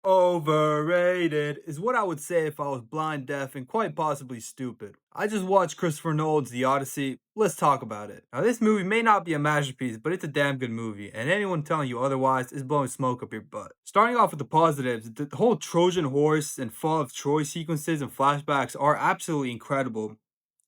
Overrated is what I would say if I was blind, deaf, and quite possibly stupid. I just watched Christopher Nolan's The Odyssey. Let's talk about it. Now, this movie may not be a masterpiece, but it's a damn good movie, and anyone telling you otherwise is blowing smoke up your butt. Starting off with the positives, the whole Trojan horse and fall of Troy sequences and flashbacks are absolutely incredible,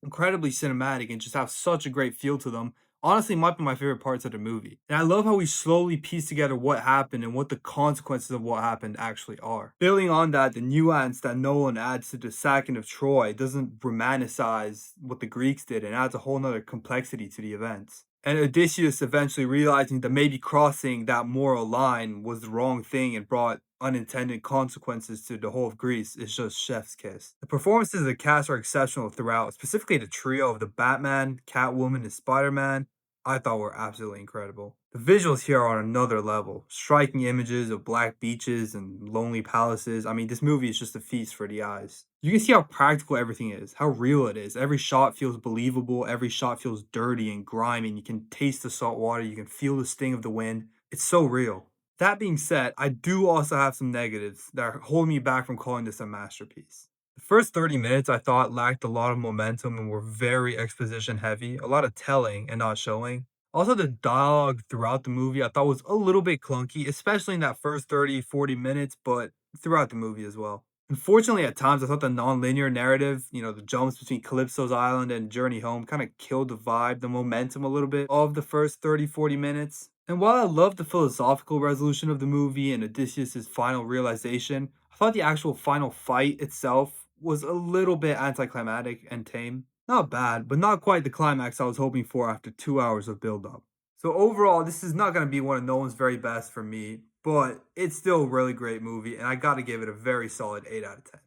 incredibly cinematic, and just have such a great feel to them. Honestly, might be my favorite parts of the movie. And I love how we slowly piece together what happened and what the consequences of what happened actually are. Building on that, the nuance that Nolan adds to the sacking of Troy doesn't romanticize what the Greeks did and adds a whole nother complexity to the events. And Odysseus eventually realizing that maybe crossing that moral line was the wrong thing and brought unintended consequences to the whole of Greece is just chef's kiss. The performances of the cast are exceptional throughout, specifically the trio of the Batman, Catwoman, and Spider-Man. I thought were absolutely incredible. The visuals here are on another level. Striking images of black beaches and lonely palaces. I mean, this movie is just a feast for the eyes. You can see how practical everything is, how real it is. Every shot feels believable, every shot feels dirty and grimy, and you can taste the salt water, you can feel the sting of the wind. It's so real. That being said, I do also have some negatives that are holding me back from calling this a masterpiece. The first 30 minutes I thought lacked a lot of momentum and were very exposition heavy, a lot of telling and not showing. Also, the dialogue throughout the movie I thought was a little bit clunky, especially in that first 30, 40 minutes, but throughout the movie as well. Unfortunately, at times I thought the non-linear narrative, the jumps between Calypso's Island and Journey Home kind of killed the vibe, the momentum a little bit of the first 30, 40 minutes. And while I love the philosophical resolution of the movie and Odysseus' final realization, I thought the actual final fight itself was a little bit anticlimactic and tame. Not bad, but not quite the climax I was hoping for after 2 hours of build-up. So overall, this is not going to be one of Nolan's very best for me, but it's still a really great movie, and I gotta give it a very solid 8 out of 10.